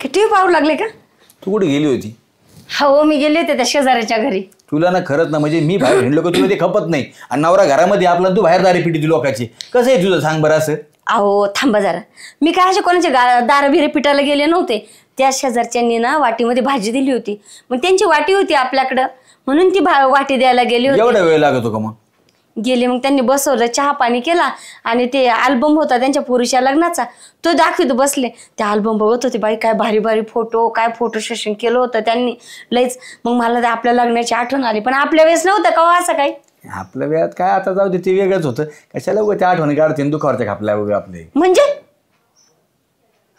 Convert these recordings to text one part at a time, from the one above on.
किती पाहू लागले का? तू कुठे गेली होती? हो मी गेले होते त्या शेजाऱ्याच्या घरी. तुला ना खरंच ना म्हणजे मी बाहेर हिंडलो का तुला ते खपत नाही आणि नवरा घरामध्ये आपला तू बाहेर दारी पिटी लोकांची कसं आहे तुझं सांग बरं असं. अहो थांबा जरा, मी काय असे कोणाचे दार भिरे पिटायला गेले नव्हते. त्या शेजारच्यांनी ना वाटीमध्ये भाजी दिली होती, मग त्यांची वाटी होती आपल्याकडं म्हणून ती वाटी द्यायला गेली होती. एवढा वेळ लागतो का? मग गेले, मग त्यांनी बसवलं, चहा पाणी केला आणि ते अल्बम होता त्यांच्या पुरुषा लग्नाचा तो दाखवत बसले. ते अल्बम बघत होते. बाई काय भारी भारी फोटो, काय फोटो सेशन केलं होतं त्यांनी लईच. मग मला ते आपल्या लग्नाची आठवण आली, पण आपल्या वेळेस नव्हतं का असं काही. आपल्या वेळात काय आता जाऊ दे, ते वेगळंच होतं. कशाला उगा त्या आठवणी काढते दुखावरते आपल्या आपले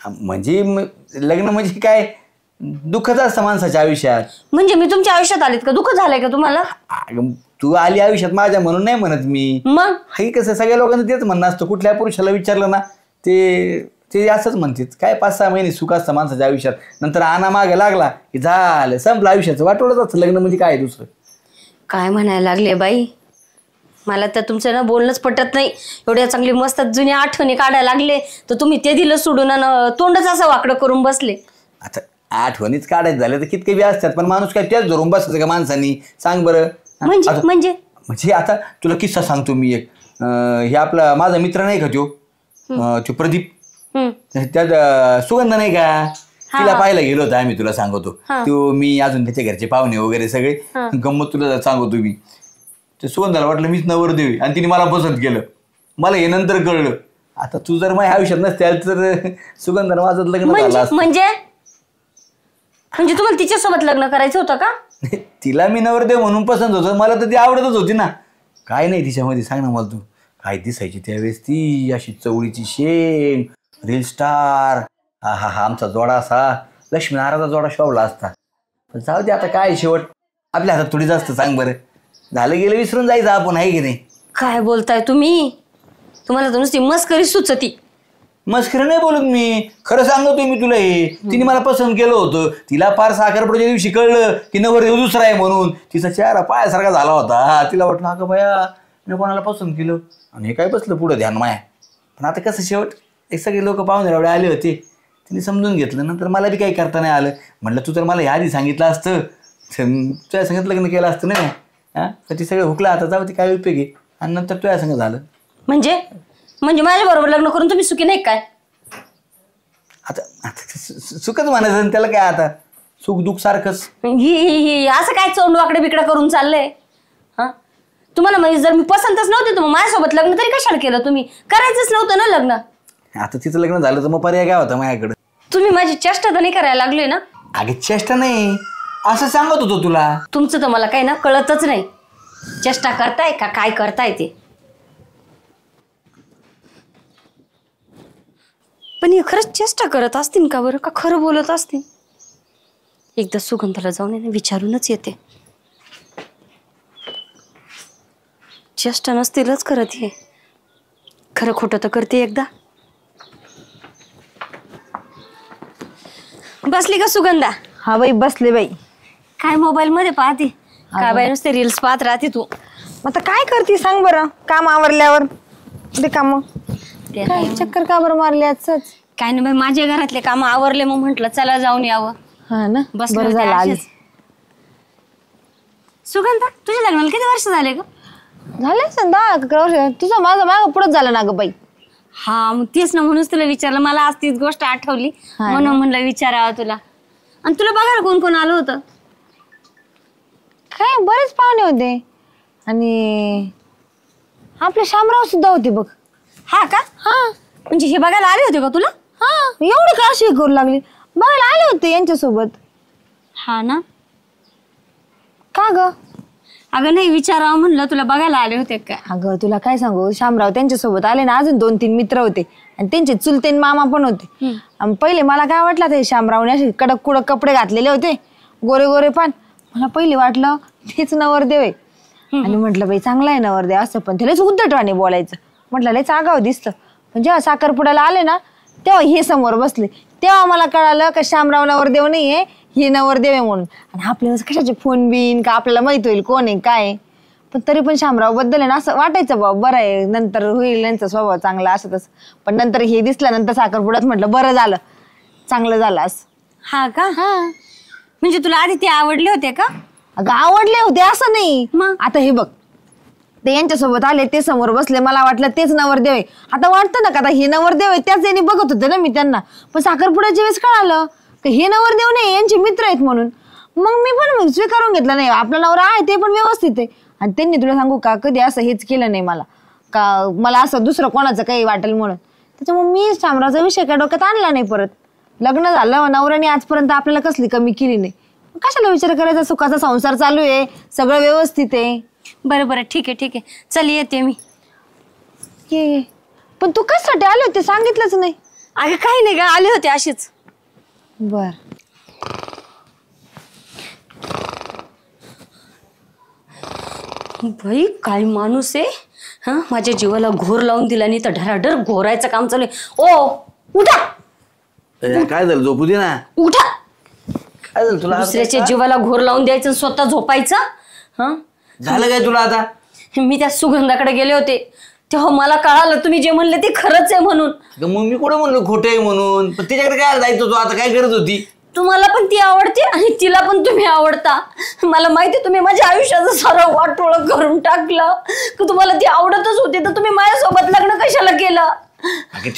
म्हणजे लग्न म्हणजे काय दुःखच असतं माणसाच्या आयुष्यात. म्हणजे मी तुमच्या आयुष्यात आलेत का? दुःख झालंय का तुम्हाला? तू आली आयुष्यात माझ्या म्हणून नाही म्हणत मी. मग हे कसं सगळ्या लोकांना तेच म्हणणं असतं. कुठल्या पुरुषाला विचारलं ना ते असंच म्हणतात. काय 5-6 महिने सुख असतं माणसाच्या आयुष्यात, नंतर आणा मागे लागला की झालं संपलं आयुष्याचं. वाटवलंच असतं लग्न म्हणजे काय दुसरं. काय म्हणायला लागले बाई, मला तर तुमचं ना बोलणंच पटत नाही. एवढ्या चांगली मस्त जुन्या आठवणी काढायला लागले तर तुम्ही ते दिलं सोडून तोंडच असं वाकडं करून बसले. आता आठवणीच काढायचं झालं तर कितके बी असतात, पण माणूस काय त्याच धरून बसायचं का माणसांनी सांग बरं. म्हणजे आता तुला किस्सा सांगतो मी एक. हे आपला माझा मित्र नाही का तो प्रदीप, त्यात सुगंध नाही का, तिला पाहायला गेलो होतो आम्ही. तुला सांगतो तो मी अजून त्याच्या घरचे पाहुणे वगैरे सगळे गंमत तुला सांगतो मी. ते सुगंधाला वाटलं मीच नवरदेव आणि तिने मला पसंत केलं. मला हे नंतर कळलं. आता तू जर माझ्या आयुष्यात नसते तर सुगंधाला माझं लग्न झालं असतं. म्हणजे तुम्हाला तिच्यासोबत लग्न करायचं होतं का? तिला मी नवरदेव म्हणून पसंत होतो, मला तर ती आवडतच होती ना. काय नाही तिच्यामध्ये सांग ना मला तू. काय दिसायची त्यावेळेस ती अशी चवळीची शेंग, रील स्टार. हा आमचा जोडा असा लक्ष्मीनारायणचा जोडा शोभला असता. पण जाऊ दे आता काय शेवट आपल्या हातात थोडी जास्त. सांग बरं, झालं गेलं विसरून जायचं आपण, आहे की नाही. काय बोलताय तुम्ही? तुम्हाला तर नुसती मस्करी सुचती. मस्करी नाही बोलत मी, खरं सांगतोय मी तुला. हे तिने मला पसंत केलं होतं. तिला फार साखरपुड्याच्या दिवशी कळलं की नवरदेव दुसरा आहे म्हणून. तिचा चेहरा पायासारखा झाला होता. तिला वाटलं अगं बया मी कोणाला पसंत केलं आणि हे काय बसलं पुढं ध्यान माया. पण आता कसं शेवट एक सगळे लोक पाहुणे एवढे आले होते, तिने समजून घेतलं. नंतर मला बी काही करता नाही आलं. म्हटलं तू तर मला ह्या आधी सांगितलं असतं, तुझ्या संगत लग्न केलं असतं नाही. तर ती सगळं हुकलं. आता जाऊ ती काय उपयोग आहे. आणि नंतर तुझ्या संग झालं. म्हणजे माझ्या बरोबर लग्न करून तुम्ही सुखी नाही काय? आता सुखच म्हणायचं त्याला काय, आता सुख दुःख सारखंच. असं काय चोंडवाकडे बिकडे करून चाललंय. तुम्हाला म्हणजे जर मी पसंतच नव्हते तर मग माझ्यासोबत लग्न तरी कशाला केलं तुम्ही? करायचंच नव्हतं ना लग्न. आता तिचं लग्न झालं तर मग पर्याय काय होता माझ्याकडे? तुम्ही माझी चेष्टा तर नाही करायला लागले ना? अगे चेष्टा नाही, असं सांगत होतो तुला. तुमचं तर मला काही ना कळतच नाही. चेष्टा करताय का काय करताय ते. पण हे खरंच चेष्टा करत असतील का बरं, का खरं बोलत असतील? एकदा सुगंधाला जाऊन विचारूनच येते. चेष्टा नसतीलच करत, हे खरं खोटं तर करते एकदा. बसली का सुगंधा? हा बाई बसले बाई. काय मोबाईल मध्ये पाहते का बाई? नुसते रील्स पाहत राहते तू. आता काय करते सांग बरं? काम आवरल्यावर ते काम चक्कर का बरं मारले आजच? काय नाही बाई, माझ्या घरातले काम आवरले मग म्हंटल चला जाऊन यावं. हा ना, बस बरं झालं आली. सुगंधा तुझ्या लग्नाला किती वर्ष झाले ग? झाले 10-11 वर्ष. तुझं माझं मागं पुढंच झालं ना ग बाई. हा मग तेच ना, म्हणूनच तुला विचारलं. मला आज तीच गोष्ट आठवली म्हणून म्हणलं विचारावं तुला. आणि तुला बघायला कोण कोण आलं होतं? काय बरेच पाहुणे होते आणि आपले शामराव सुद्धा होते बघ. हा का? हा म्हणजे हे बघायला आले होते का तुला? हा एवढी का अशी करू लागली? बघायला आले होते यांच्यासोबत. हा ना. का ग? अगं नाही विचारावं म्हणलं, तुला बघायला आले होते का? अगं तुला काय सांगू, शामराव त्यांच्यासोबत आले ना, अजून 2-3 मित्र होते आणि त्यांचे चुलते मामा पण होते. आणि पहिले मला काय वाटलं ते शामरावने असे कडक कुडक कपडे घातलेले होते, गोरे गोरे पान. मला पहिले वाटलं तेच नवरदेव आहे. आणि म्हटलं बाई चांगला आहे नवरदेव असं, पण त्यालाच उद्धटवाने बोलायचं. म्हटलं लयच आगाव दिसतं. पण जेव्हा साखरपुड्याला आले ना तेव्हा हे समोर बसले, तेव्हा मला कळालं का शामराव नवरदेव नाहीये, हे नवरदेव आहे म्हणून. आणि आपल्याला कशाचे फोन बिन का आपल्याला माहित होईल कोण आहे काय. पण तरी पण शामराव बद्दल आहे ना असं वाटायचं बाबा बरं आहे, नंतर होईल यांचा स्वभाव चांगला असं तसं. पण नंतर हे दिसल्यानंतर साखरपुड्यात म्हटलं बरं झालं, चांगलं झालं असं. हा का? म्हणजे तुला आधी ते आवडले होते का? अगं आवडले होते असं नाही. मग? आता हे बघ, ते यांच्यासोबत आले, ते समोर बसले, मला वाटलं तेच नवरदेव आहे. आता वाटतं ना का आता हे नवरदेव आहे, त्याच याने बघत होते ना मी त्यांना. पण साखरपुड्याच्या वेळेस कळालं की हे नवरदेव नाही, यांचे मित्र आहेत म्हणून. मग मी पण स्वीकारून घेतलं, नाही आपला नवरा आहे ते पण व्यवस्थित आहे. आणि त्यांनी तुला सांगू का कधी असं हेच केलं नाही मला, का मला असं दुसरं कोणाचं काही वाटेल म्हणून. त्याच्यामुळे मी शामरावचा विषय काय डोक्यात आणला नाही. परत लग्न झालं, नवऱ्याने आजपर्यंत आपल्याला कसली कमी केली नाही. कशाला विचार करायचा, सुखाचा संसार चालू आहे, सगळं व्यवस्थित आहे. बरं ठीक आहे, चल येते मी. ये पण तू कशासाठी आले होते सांगितलंच नाही. अगं काही नाही का, आले होते असेच. बर. भाई काय माणूस आहे हा, माझ्या जीवाला घोर लावून दिला, नाही तर ढराढर घोरायचं काम चालू आहे. ओ उठा. काय झालं, झोपू दे ना. उठा. काय झालं तुला? दुसऱ्याच्या जीवाला घोर लावून द्यायचं, स्वतः झोपायचं. हा झालं काय तुला आता? मी त्या सुगंधाकडे गेले होते, तेव्हा मला कळालं तुम्ही जे म्हणले ते खरंच आहे म्हणून. मग मी कुठे म्हणलो खोटं आहे म्हणून? पण तिच्याकडे काय जायचं, तू आता काय करत होती? तुम्हाला पण ती आवडते आणि तिला पण तुम्ही आवडता. मला माहिती, तुम्ही माझ्या आयुष्याचं सारं वाटोळं करून टाकलं. की तुम्हाला ती आवडतच होती तर तुम्ही माझ्यासोबत लग्न कशाला केलं?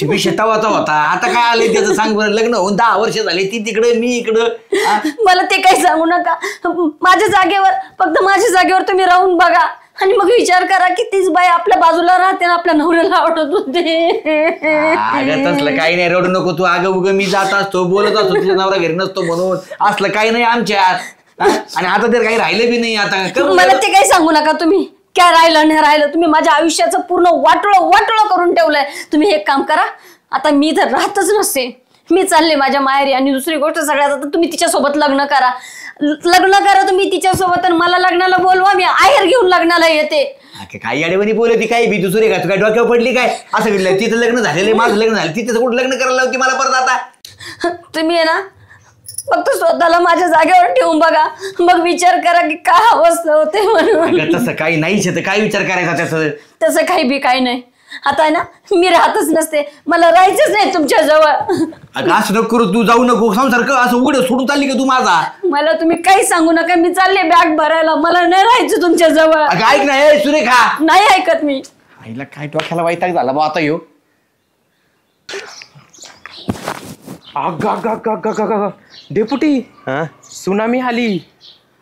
विषय तवाचा होता, आता काय आलंय त्याचं सांग बरं. लग्न होऊन 10 वर्ष झाले, ती तिकडे मी इकडं. मला ते काही सांगू नका. माझ्या जागेवर, फक्त माझ्या जागेवर तुम्ही राहून बघा आणि मग विचार करा की तीच बाई आपल्या बाजूला राहते ना, आपल्या नवऱ्याला आवडत होते. अगं तसलं काही नाही, रडू नको तू. अगं उगं मी जात असतो, बोलत असतो, तुझ्या नवरा घरी नसतो म्हणून. असलं काही नाही आमच्यात. आणि आता तर काही राहिलं बी नाही. आता मला ते काही सांगू नका तुम्ही, काय राहिलं नाही राहिलं. तुम्ही माझ्या आयुष्याचं पूर्ण वाटोळं करून ठेवलंय. तुम्ही एक काम करा, आता मी तर राहतच नसते, मी चालले माझ्या माहेरी. आणि दुसरी गोष्ट सगळ्यात, आता तुम्ही तिच्यासोबत लग्न करा तुम्ही तिच्यासोबत, आणि मला लग्नाला बोलवा, मी आहेर घेऊन लग्नाला येते. काही अडवणी बोलती, काय भी दुसरी काय, तू काय डोक्यावर पडली काय? असं घडलं, तिथं लग्न झालेलं, माझं लग्न झालं, तिथं कुठं लग्न करायला होती मला परत? आता तुम्ही आहे ना, फक्त स्वतःला माझ्या जागेवर ठेवून बघा, मग विचार करा की काय अवस्था होते म्हणून. तसं काही नाहीच, काय विचार करायचा त्याचं? तसं काही बी काही नाही. आता आहे ना, मी राहतच नसते, मला राहायचंच नाही तुमच्या जवळ. अगं असं नको करू, तू जाऊ नको. संसार असं उघडं सोडून चालली का तू माझा? मला तुम्ही काही सांगू नका, मी चालले बॅग भरायला, मला नाही राहायचं तुमच्या जवळ. अगं ऐक ना, सुरेखा. नाही ऐकत मी. आईला काय डोक्याला वैताग झाला बा आता ह्यो. डेपुटी सुनामी आली.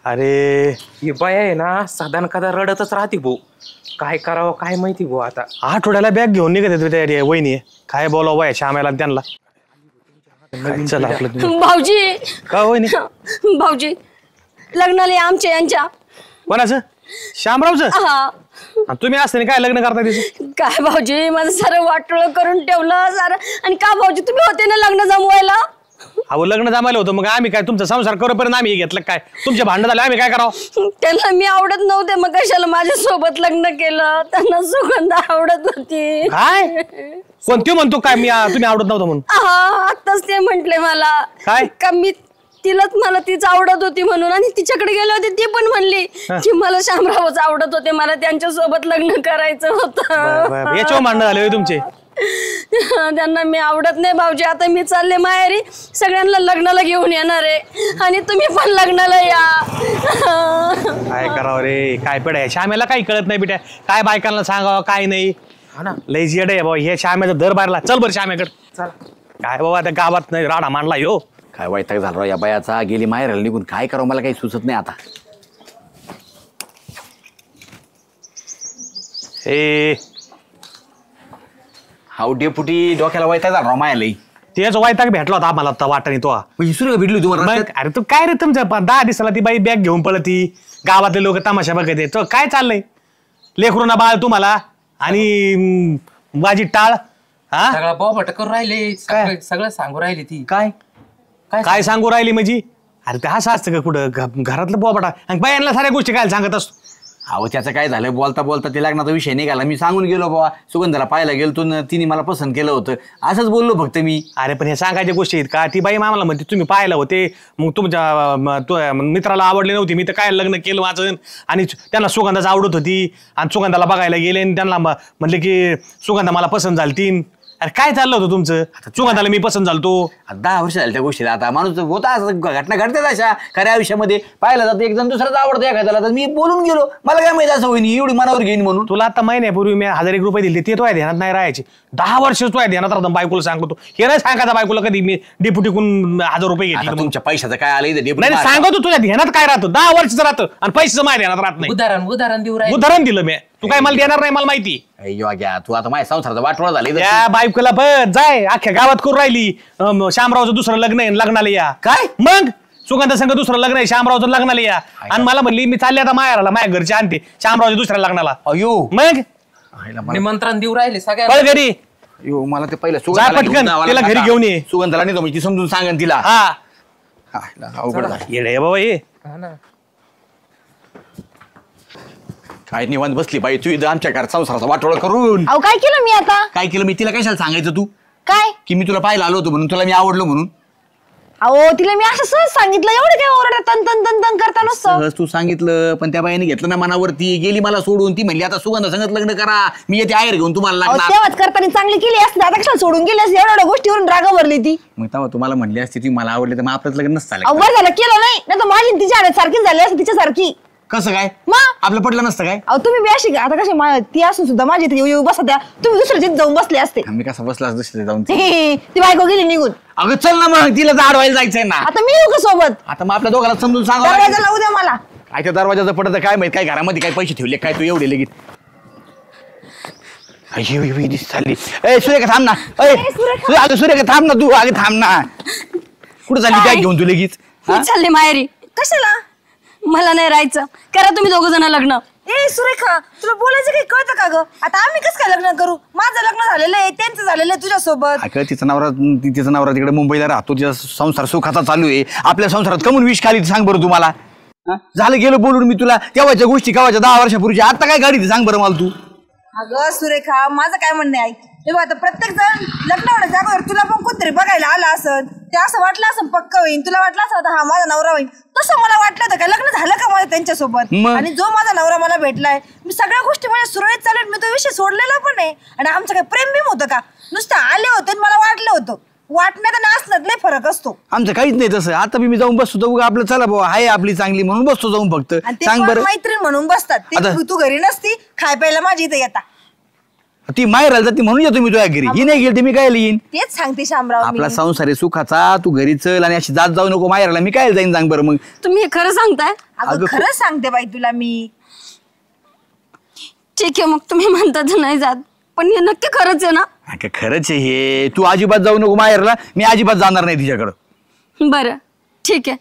अरे ही बाया आहे ना, साधारण कदा रडतच राहते भाऊ. काय करावं काय माहिती भाऊ. आता आठवड्याला बॅग घेऊन निघत येते वहिनी. काय बोलावं बाय श्यामेला त्यांना. चला आपलं. भाऊजी का वहिनी? भाऊजी लग्नाला या आमच्या यांच्या. कोणाचं? श्यामरावचं? हा. तुम्ही असताना काय लग्न करता तिचं? काय भाऊजी, माझं सारं वाटोळं करून ठेवलं सारं. आणि का भाऊजी, तुम्ही होते ना लग्न जमवायला? अहो लग्न जमायला होतं, मग आम्ही काय तुमचा संसार करोपर्यंत आम्ही घेतलं काय? तुमचे भांडण झाले, आम्ही काय करावं? त्यांना मी आवडत नव्हते, मग कशाला माझ्यासोबत लग्न केलं? त्यांना सुगंध आवडत होती. काय कोणती म्हणतो काय मी तुम्ही आवडत नव्हतं म्हणून? हा, आताच ते म्हंटले मला काय का मी तिलाच, मला तीच आवडत होती म्हणून. आणि तिच्याकडे गेले होते, ती पण म्हणली की मला शामरावच आवडत होते, मला त्यांच्या सोबत लग्न करायचं होतं. याच्यावर भांडण झाले तुमचे? त्यांना मी आवडत नाही भाऊजी. आता मी चालले माहेरी, सगळ्यांना लग्नाला घेऊन येणार आहे आणि तुम्ही पण लग्नाला या. काय करावं रे, काय पड आहे श्यामेला काही कळत नाही बेटा. काय बायकांना सांगावं काय नाही. लईच येड आहे बाबा हे श्यामेचा दर बाहेरला. चल बरं श्यामेकडे चल. काय बाबा त्या गावात नाही राडा मांडला ह्यो. काय वैताग झाला या बायाचा. गेली माहेराला निघून, काय करावं मला काही सुचत नाही आता. ए हाऊ डेपुटी, डोक्याला वैताग झाला मायाला. तेच वैताग भेटला होता आम्हाला आता वाटाने तो. सुरेखा भेटली तुम्हाला? अरे तू काय रे, तुमचं 10 दिवसाला ती बाई बॅग घेऊन पळती, गावातले लोक तमाशा बघत तो काय चाललंय? लेकरूना बाळ तुम्हाला आणि माझी टाळ. हा सगळा बोबट करून राहिले, सगळं सांगू राहिली ती. काय काय सांगू राहिली म्हणजे? अरे ते असं असतं का कुठं घरातलं बोबाटा? आणि बायांना साऱ्या गोष्टी काय सांगत असतो. अहो त्याचं काय झालं, बोलता बोलता ते लग्नाचा विषय निघाला. मी सांगून गेलो बाबा, सुगंधाला पाहायला गेलो तू, तिने मला पसंत केलं होतं, असंच बोललो फक्त मी. अरे पण हे सांगायच्या गोष्टी आहेत का? ती बाई मामाला म्हणते तुम्ही पाहायला होते, मग तुमच्या मित्राला आवडली नव्हती, मी तर काय लग्न केलं वाचन. आणि त्यांना सुगंधाच आवडत होती आणि सुगंधाला बघायला गेले आणि त्यांना म्हणले की सुगंधा मला पसंत झाली तीन. अरे काय चाललं होतं तुमचं सुगंधाला मी पसंत झालो तो 10 वर्ष झाली त्या गोष्टीला. आता माणूस होता असं घटना घडतात अशा खऱ्या आयुष्यामध्ये. पाहिलं जातं एक जण दुसराच आवडतं एखाद्याला, तर मी बोलून गेलो. मला काय माहिती असं होईन एवढी मनावर घेईन म्हणून. तुला आता महिन्यापूर्वी मी 1001 रुपये दिले ते तो ध्यानात नाही राहायचे. 10 वर्ष तो ध्यानात राहतो. बायकोला सांगतो हे नाही सांगायचा बायकोला कधी मी डेप्युटीकडून 1000 रुपये घेतले आता म्हणून. तुमच्या पैशाचं काय आलं इथं डेपुटी नाही मारा. सांगतो तुझ्या ध्यानात काय राहतं 10 वर्षाचं राहतं आणि पैशाचं माझ्या ध्यानात राहत नाही. उदाहरण देऊ राहील. उदाहरण दिलं मी. तू काय मला देणार नाही मला माहिती. अय्यो घ्या तू आता माझ्या संसाराचा वाटोळा झाला इथं. त्या बायकोला बस जाय अख्ख्या गावात करून राहिली श्यामरावचं दुसरं लग्न आहे लग्नाला या. काय मग सुगंधा संघ दुसरं लग्न आहे श्यामरावचं लग्नाला या. आणि मला म्हणली मी चालले आता मायाला माझ्या घरचे आणते श्यामरावच्या दुसऱ्या लग्नाला. अयो मग निमंत्रण देऊ राहिले पळ सगळ्या. घरी अयो मला ते पहिलं जा पटकन, तिला घरी घेऊन ये. सुगंधाला नाही तुम्ही ती समजून सांगन तिला. हा अवघड झालं. येडे बाबा ये. काय निवांत बसली बाई तू इथं आमच्या घरात संसाराचा वाटोळा करून. अहो काय केलं मी आता? काय केलं मी तिला कशाला सांगायचं तू काय? की मी तुला पाहायला आलो होतो म्हणून, तुला मी आवडलो म्हणून. अहो तिला मी असं सहज सांगितलं, एवढं काय ओरडत तन तन तन तन करता नुसतं. सहज तू सांगितलं पण त्या बाईने घेतलं ना मनावरती. गेली मला सोडून. ती म्हणली आता सुगंधा संगत लग्न करा, मी येते आहेर घेऊन तुम्हाला अहो लागणार. तेव्हाच करताना चांगली केली असते, आता कशाला सोडून गेली असते? एवढ्या गोष्टीवरून राग भरली ती. मग तेव्हा तुम्हाला म्हणली असती ती मला आवडले तर मग आपल्यात लग्न नसतं अहो झालं. बरं झालं केलं नाही तर माझी आणि तिच्या हाडात सारखीच झाली असते तिच्यासारखी. कसं काय मग आपलं पटलं नसतं काय. अहो तुम्ही बी अशी आता कशी ती असून सुद्धा माझी इथे येऊ येऊ बसत द्या, तुम्ही दुसऱ्याच्या जाऊन बसले असते. मी कसा बसला दुसरे जाऊन ती बायको गेली निघून. अगं चल ना मग तिला अडवायला जायचंय ना. आता मी येऊ का सोबत? आता मग आपल्या दोघांना समजून सांगा. दरवाजा लावू द्या मला. काय त्या दरवाजाचं पडत काय माहित, काय घरामध्ये काय पैसे ठेवले काय तू एवढे लगेच. चालली ए सुरेखा थांब ना. अगं सुरेखा थांब ना तू. अगं थांब ना. कुठं चालली बॅग घेऊन तू लगेच. मी चालले माहेरी. कशाला? मला नाही राहायचं. करा तुम्ही दोघ जण लग्न. ए सुरेखा तुला बोलायचं काही कळतं का ग? आता आम्ही कसं काय लग्न करू? माझं लग्न झालेलं आहे, त्यांचं झालेलं आहे तुझ्यासोबत. अगं तिचा नवरा तिकडे मुंबईला राहतो. तिचा संसार सुखाचा चालू आहे. आपल्या संसारात कमून विष खाली सांग बरं तुम्हाला. झालं गेलो बोलून मी तुला. तेव्हाच्या गोष्टी केव्हाच्या 10 वर्षापूर्वी. आता काय गाडी सांग बरं मला तू. अगं सुरेखा माझं काय म्हणणं आहे हे बघ, आता प्रत्येक जण लग्न होण्याच्या अगोदर तुला पण कोणतरी बघायला आलं असत, ते असं वाटलं असं पक्क होईन, तुला वाटलं असं हा माझा नवरा होईल. तसं मला वाटलं होतं का लग्न झालं का माझं त्यांच्यासोबत. आणि जो माझा नवरा मला भेटलाय, मी सगळ्या गोष्टी माझ्या सुरळीत चालू, मी तो विषय सोडलेला पण आहे. आणि आमचं काय प्रेम बिम होतं का? नुसतं आले होते आणि मला वाटलं होतं. वाटण्यात आणि असण्यात लय फरक असतो. आमचं काहीच नाही तसं. आता मी जाऊन बसतो तर आपलं चला बाबा आहे आपली चांगली म्हणून बसतो जाऊन फक्त. सांग बरं. मैत्रीण म्हणून बसतात ते. तू घरी नसती, खाय प्यायला माझी इथे येता. ती माहेर जाते म्हणून येतो मी तुझ्या घरी. ही नाही गेली मी काय येईन. तेच सांगते शामराव. आपला संसार आहे सुखाचा. तू घरी चल आणि अशी जात जाऊ नको माहेरला. मी काय जाईन सांग बरं मग. तुम्ही हे खरं सांगताय? अगं खरंच सांगते बाई तुला मी. ठीक आहे मग तुम्ही म्हणता तर नाही जात, पण हे नक्की खरंच आहे ना? अगं खरंच आहे हे. तू अजिबात जाऊ नको माहेरला. मी अजिबात जाणार नाही तिच्याकडं. बरं ठीक आहे.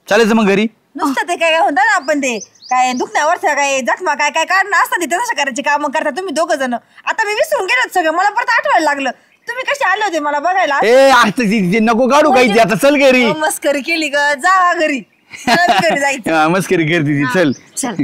चालायचं मग घरी. नुसतं ते काय म्हणतात ना आपण ते काय दुखण्यावरच्या काय जखमा काय काय काढणं असतं, ते तसं करायचे काम करता तुम्ही दोघं जण. आता मी विसरून गेलो सगळं. मला परत आठवायला लागलं तुम्ही कसे आले होते मला बघायला. ए आता नको काढू काही. आता चल घरी. मस्करी केली ग. जा घरी. मला बी घरी जायचं. मस्करी करते ती. चल चल